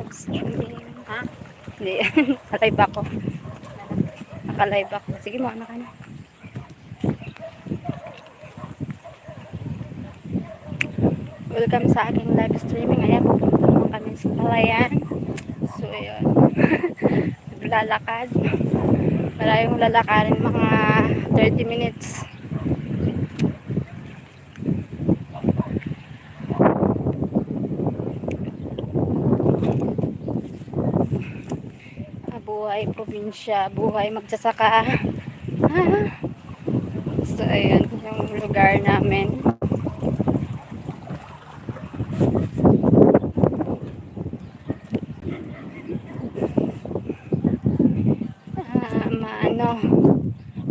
live stream. Ha? Hindi. Nakalive ako. Nakalive ako. Sige mo, anak ka na. Welcome sa aking live streaming. Ayan, pupunta naman kami sa Palayan. So, ayun. Naglalakad. Malayong lalakarin, mga 30 minutes. Buhay probinsya, buhay magsasaka. So, ayun, yung lugar namin.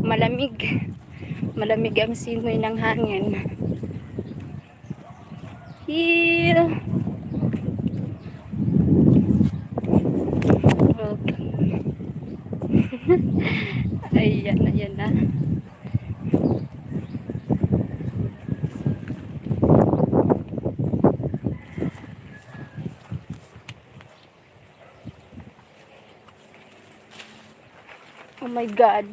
Malamig. Malamig ang simoy ng hangin. Here. Okay. Ayan na, ayan na. Oh my God.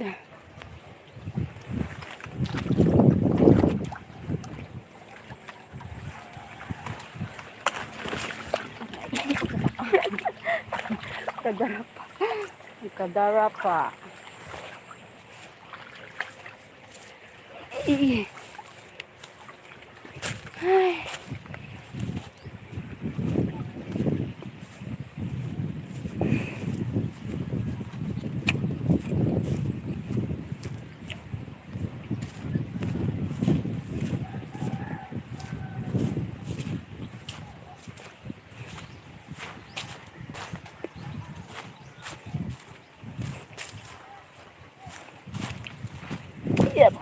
Kadarapa. Kadarapa. Ay. Yep.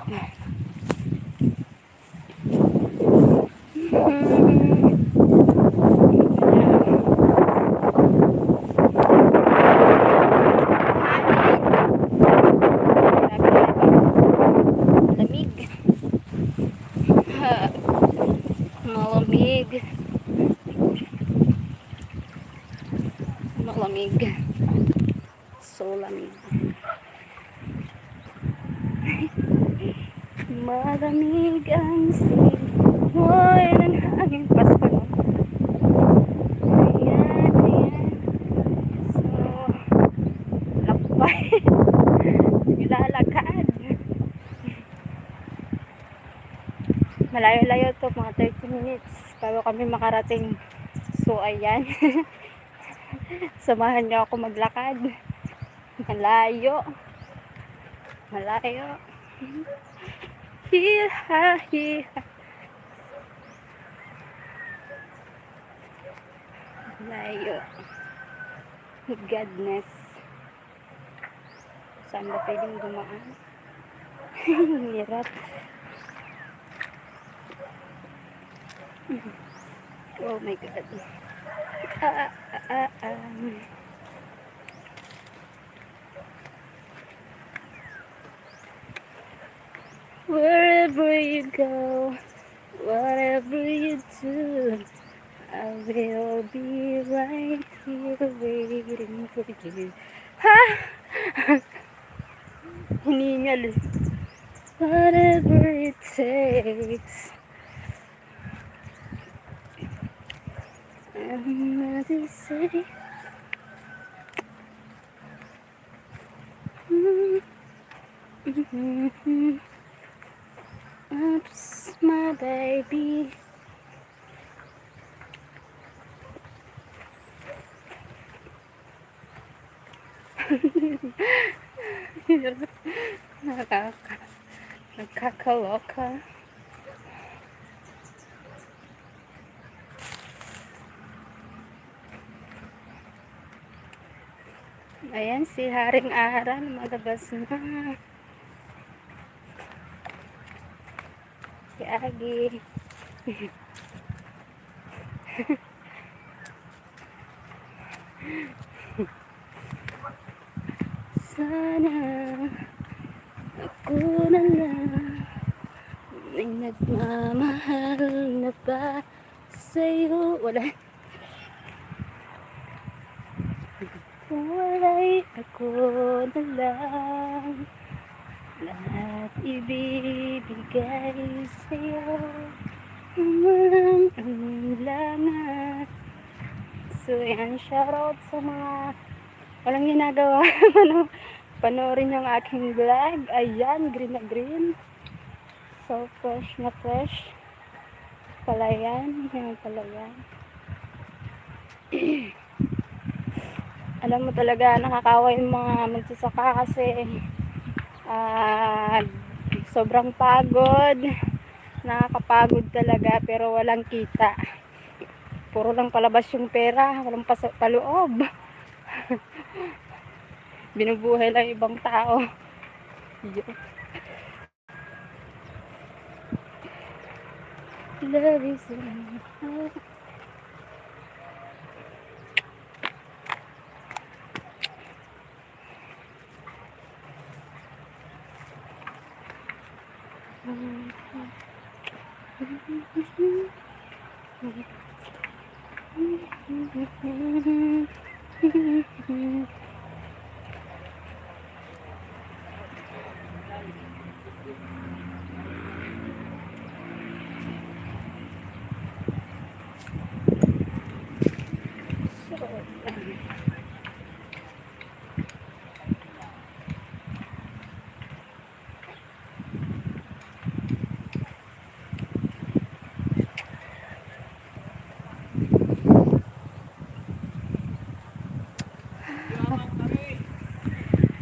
Malamig. Malamig. So lamig. Malamig ang simoy ng hangin. Pasko, no? Ayan, ayan. So, lakbay. Nilalakad. Malayo-layo to, mga 30 minutes bago kami makarating. So, ayan. Samahan niyo ako maglakad. Malayo. Malayo. Hiha, hiha. Malayo. Goodness. Saan ba pwedeng dumaan? Hirap. Oh my God. Wherever you go, whatever you do, I will be right here waiting for you. Ha! Hiningal. Whatever it takes. I'm not to say. Oops, my baby. Nakakaloka. Ayan, si Haring Ara lumalabas na. Si Agi. Sana ako na lang may nagmamahal na ba sa'yo. Wala. Kung wala'y ako na lang, lahat ibibigay sa'yo, walang alinlangan. So yan, shoutout sa mga walang ginagawa. Panoorin yung aking vlog. Ayan, green na green. So fresh na fresh. Palayan, yung palayan. Alam mo talaga, nakakawa yung mga magsasaka kasi sobrang pagod. Nakakapagod talaga pero walang kita. Puro lang palabas yung pera, walang paloob. Binubuhay lang ibang tao. Love is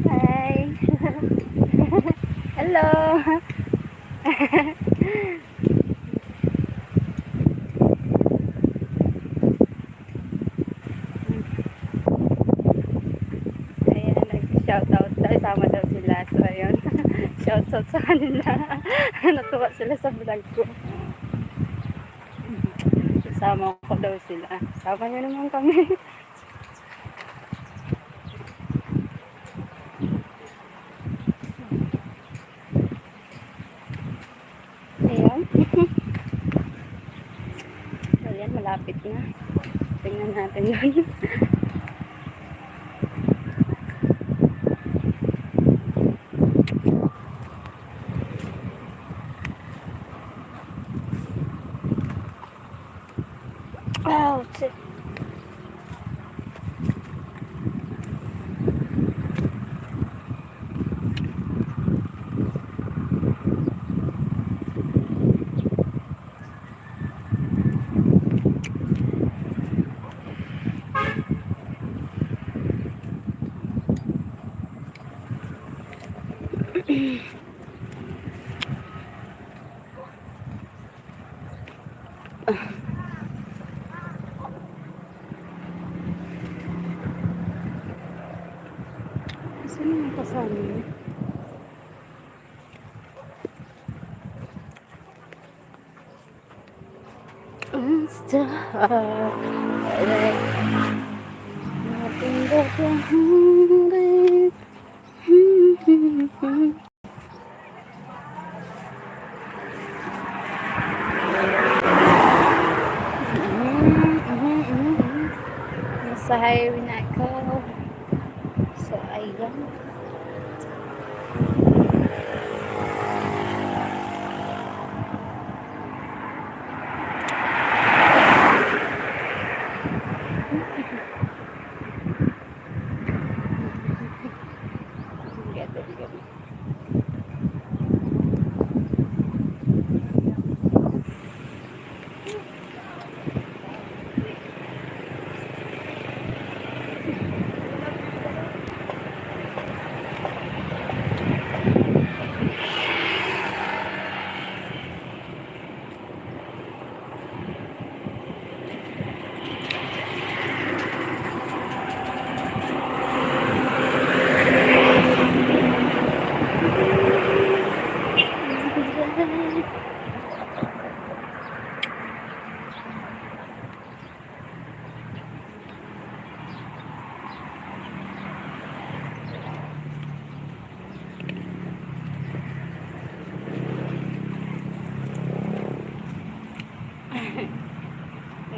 Hi. Hello. Ayan, nag-shoutout daw. Isama daw sila. So, ayun. Shoutout sa kanila. Natuwa sila sa vlog ko. Isama ko daw sila. Sama nyo naman kami. Ayan. Ayan, malapit na. Tingnan natin yun. Ouch! Saan yung kasama niyo? Stop. Nothing but the hungry. Nasa highway na ako. So, ayan.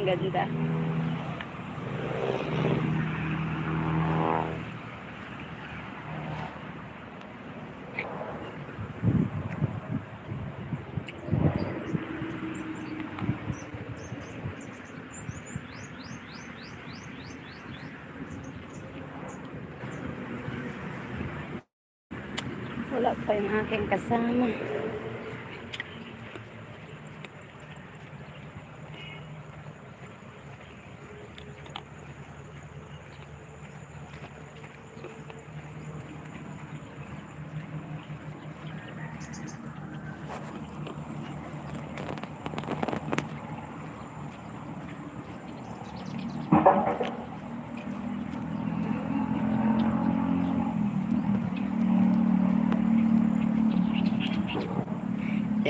Ang ganda. wala pa yung aking kasama.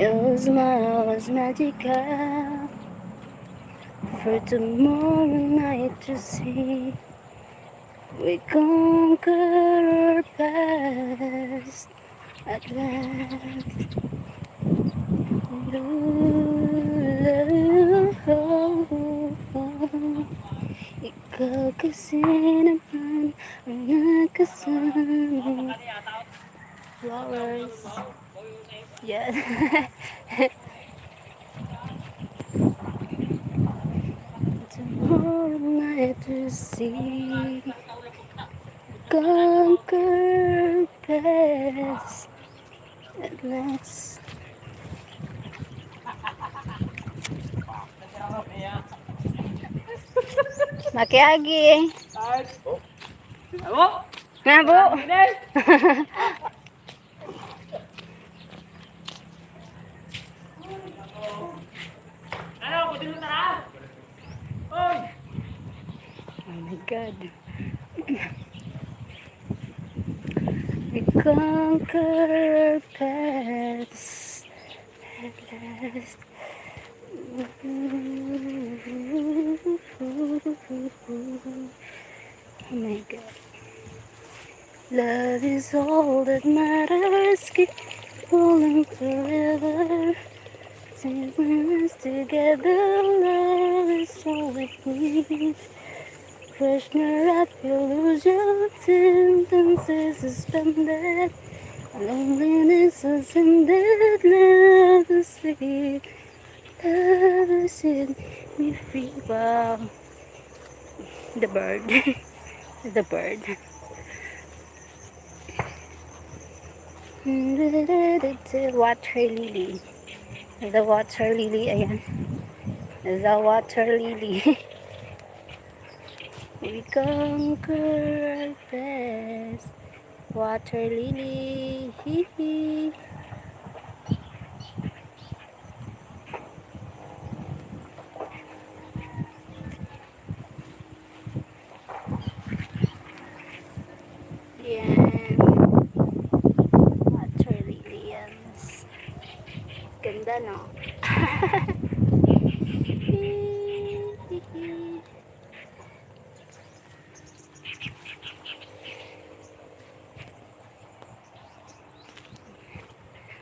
Your smile was magical for tomorrow night to see. We conquer our past at last. Ikaw kasi naman ang nakasama. Flowers. Yeah. Tomorrow night to see. Conquer past at last. Makiagi. Nga po. Oh my God. We conquer past at last. Oh my God. Love is all that matters. Keep falling forever. Since we're together, love is all we need. Freshener up your illusion, sentences suspended. Loneliness is ended, love is sweet. Love is set me free. Wow. The bird. The bird. The water lily. The water lily, ayan. The water lily. We conquer our best. Water lily. Yan. Water lily yan. Ganda, no?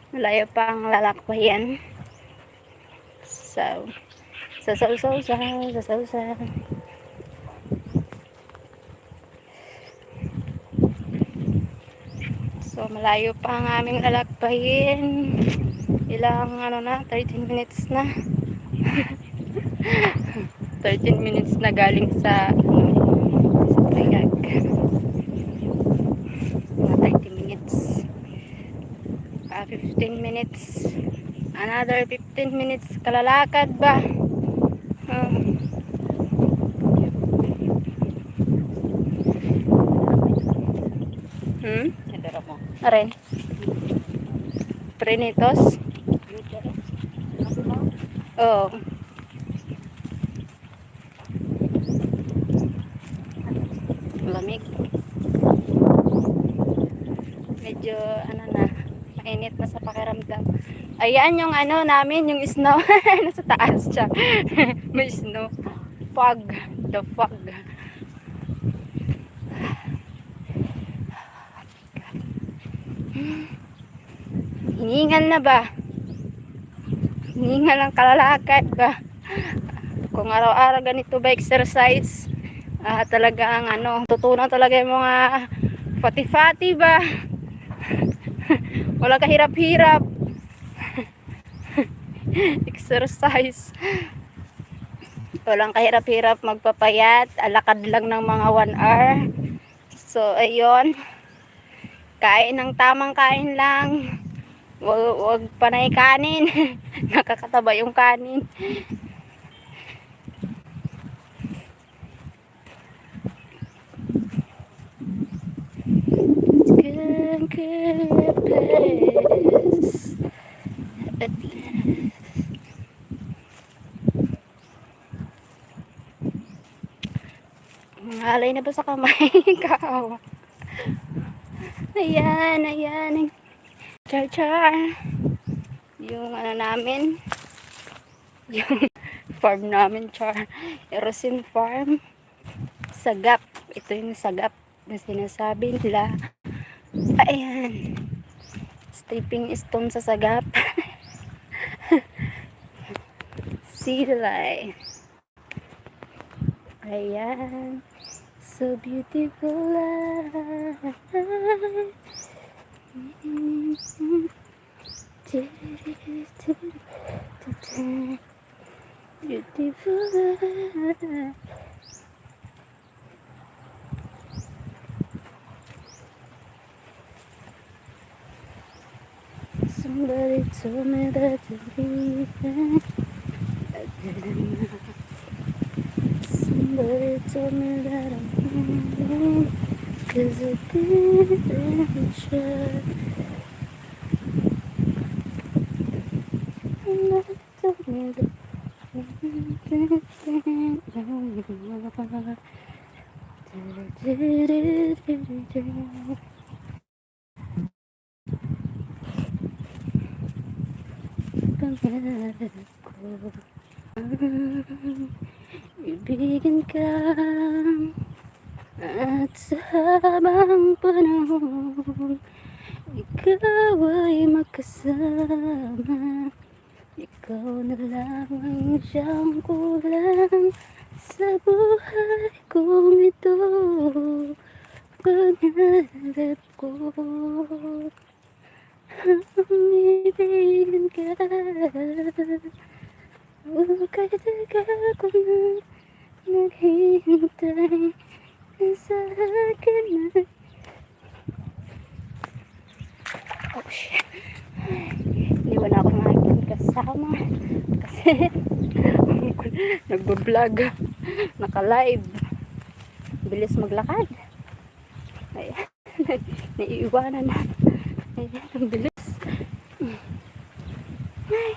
Malayo pa ang lalakbayan. So malayo pa ang aming lalakbayin. Ilang 13 minutes na. 13 minutes na galing sa Payag. 30 minutes. 15 minutes. Another 15 minutes kalalakad ba? Aren. Prenitos. Oh. Lamig. Medyo mainit na sa pakiramdam. Ayan yung namin, yung snow. Nasa taas siya. May snow. Fog. The fog. Hiningal na ba? Hiningal ang kalalakad ba? Kung araw-araw ganito ba exercise, talagang tutunan talaga yung mga fati-fati ba? Wala kahirap-hirap. Exercise. Walang kahirap-hirap magpapayat. Alakad lang ng mga 1 hour. So, ayun. Kain ng tamang kain lang. Wag panay kanin. Nakakataba yung kanin. Alay na ba sa kamay? Ikaw. Ayan, ayan. Char char. Yung ano namin. Yung farm namin, char. Erosin farm. Sagap. Ito yung sagap na sinasabi nila. Ayan. Stepping stone sa sagap. Silay. Ayan. So beautiful life. Beautiful life. Somebody told me that to leave. I didn't know. Somebody told me that I'm leaving, 'cause I didn't try. Somebody told me that ibigin ka at sa habang panahon ikaw ay makasama. Ikaw na lang ang siyang kulang sa buhay kong ito. Pangarap ko ang ibigin ka. Kahit tagal ko na naghihintay sa akin na. Oh shit. Iniwan ako ng aking kasama kasi nagbablog, naka-live, bilis maglakad. Ayan. Naiiwanan na. Ayan, ang bilis. Ay,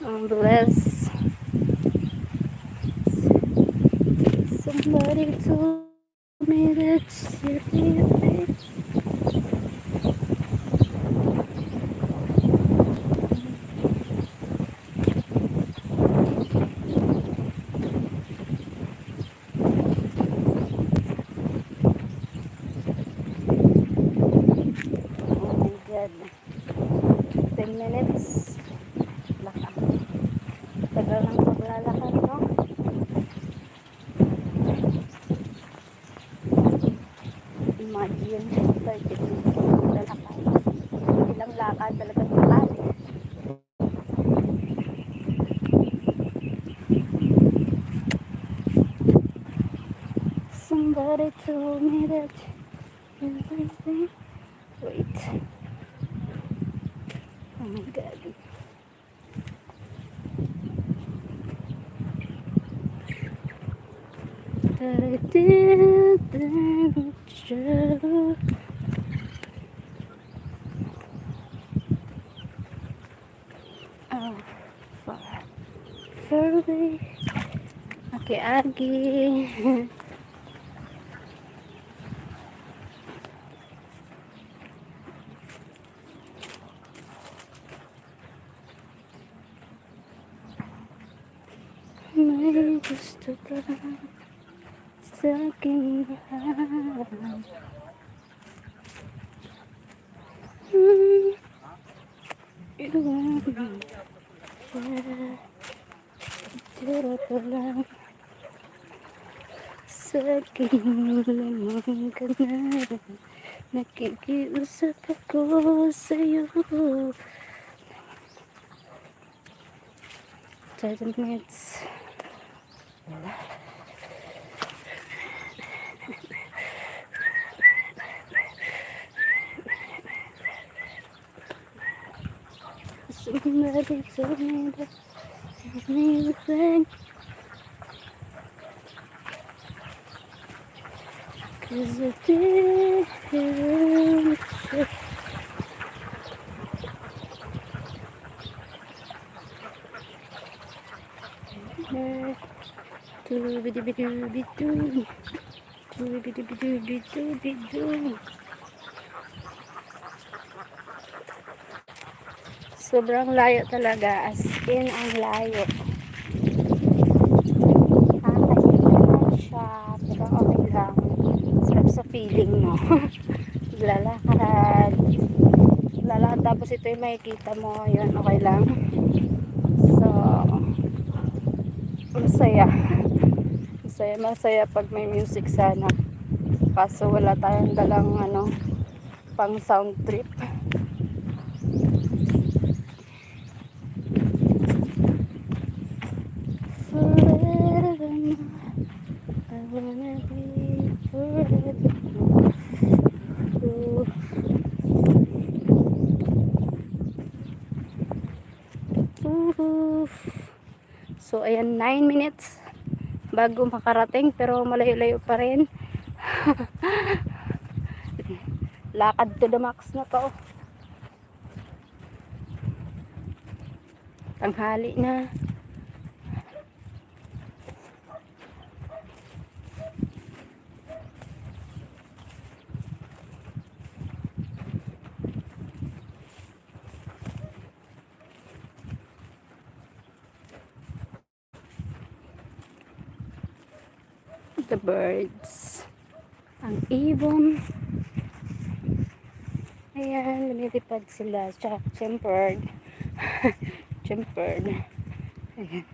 ang bilis. Somebody told me that you're leaving. Oh my God. 10 minutes. Lakad. Tagal ng paglalakad, no? Imagine, 30 minutes paglalakad. Ilang lakad talagang lakad. Somebody told me that everything. Wait. Oh my God. I didn't show. Oh, far away. Aki-agi. May gusto ka sa aking mahal. Iwan siya. Tira ka lang sa aking lamang ka na. Nakikiusap ako sa'yo. 30 minutes. Somebody told me that everything, 'cause I didn't check. Doo-bidoo-bidoo-bidoo. Doo-bidoo-bidoo-bidoo-bidoo. Sobrang layo talaga, as in ang layo. Nakakahiya lang siya, pero okay lang. Sarap sa feeling mo. Lalakad. Lalakad tapos ito yung makikita mo, yun, okay lang. So, masaya. Masaya pag may music sana. Kaso wala tayong dalang pang sound trip. Forever now, I wanna be forever now. So ayan, 9 minutes bago makarating, pero malayo-layo pa rin. Lakad to the max na to. Tanghali na. The birds, ang ibon, ayan, lumilipad sila. Chimpered. Chimpered. Ayan.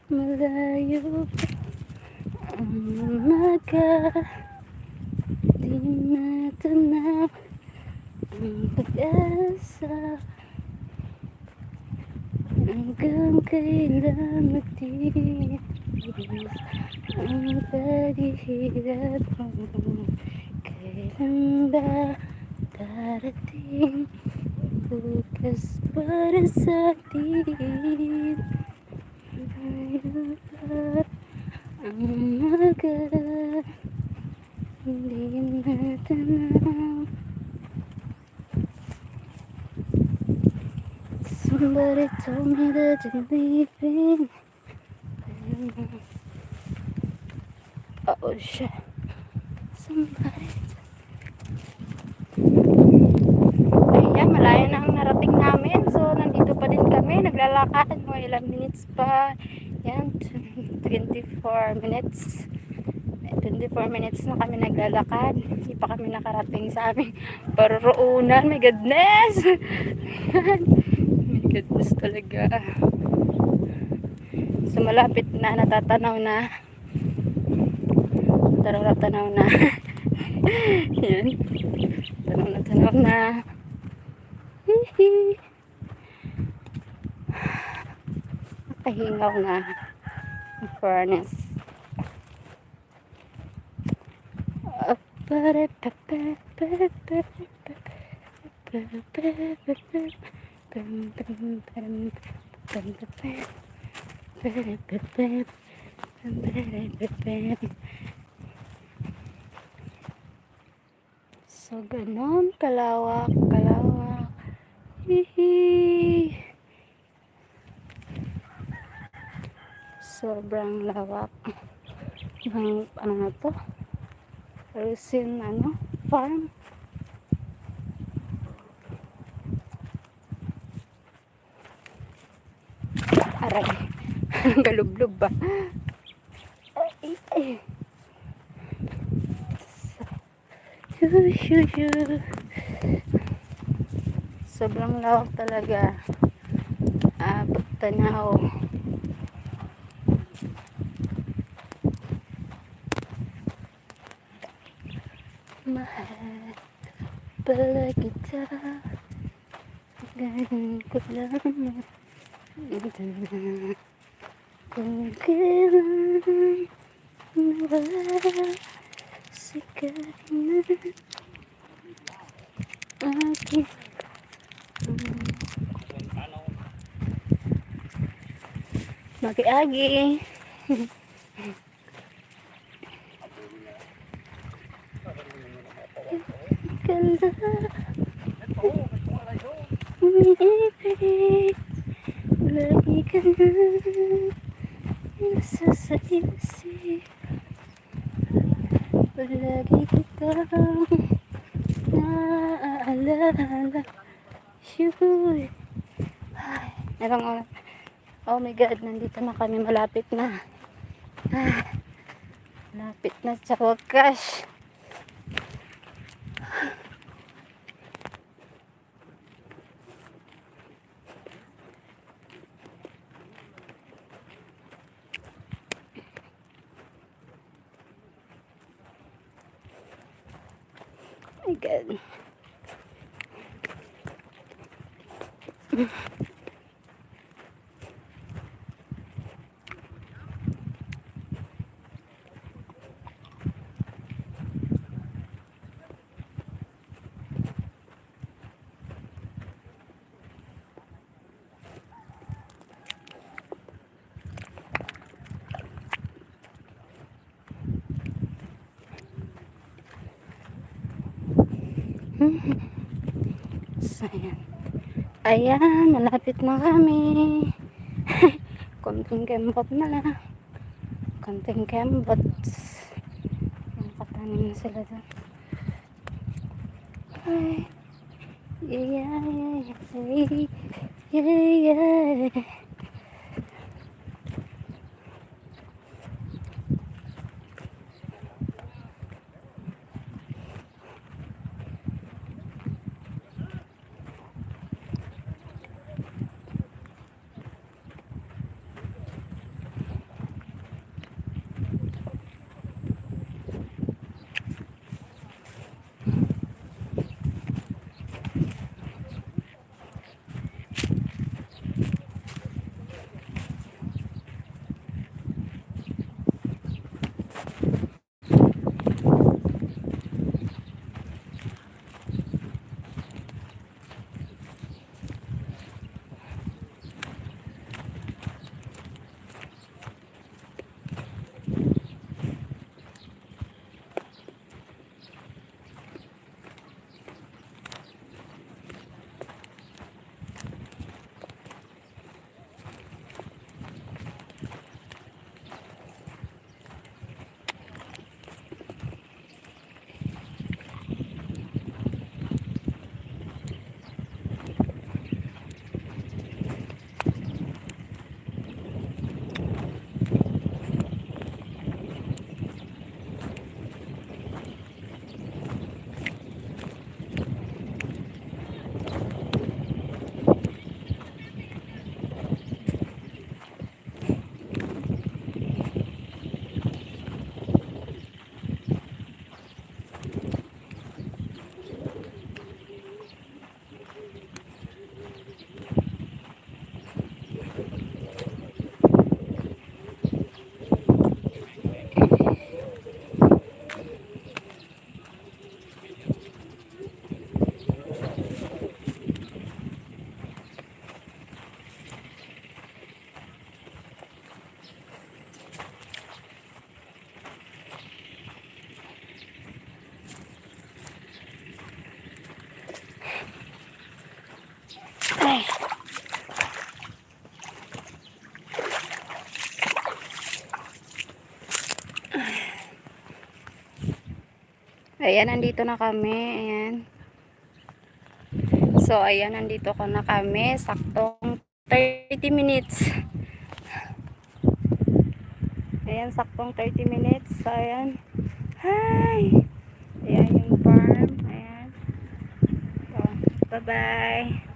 Malayo pa ang umaga, di natanaw ang pag-asa, hanggang kailan magtiis ang paghihirap mo. Kailan ba darating bukas para sa atin? Malayo pa ang umaga, hindi natanaw. Somebody told me that you're leaving. Oh shit. Somebody. Ayan, malayo na ang narating namin. So, nandito pa din kami. Naglalakad. Mga ilang minutes pa. Yan, 24 minutes. 24 minutes na kami naglalakad. Hindi pa kami nakarating sa aming paroroonan. My goodness! My goodness talaga. So malapit na, natatanaw na. Natanaw na. Yan. Tanaw na. Hihi. Nakahingaw na. Ang furnace. So ganon kalawak. Hihi. Sobrang lawak ng ano na to, Rusin farm. Aray. Anong galublob ba? Ay. Sobrang lawak talaga. Pagtanaw. Mahal pala kita. Ganun ko lang kung kailan nawala si Karina aking maki-agi. Ganda umiibig lagi ka na nasa sa isip, palagi kitang naaalala. Shuy. Ay, merong oh my god, nandito na kami, malapit na. Malapit na sa wakas. Oh my god. So, ayan, malapit na kami. Konting kembot na lang. Konting kembot. Nakatanim na sila doon. Ay, yeah. Ay. Ayan, nandito na kami. Ayan. So, ayan, nandito ko na kami. Saktong 30 minutes. Ayan, saktong 30 minutes. So, ayan. Hi! Ayan yung farm. Ayan. So, bye-bye.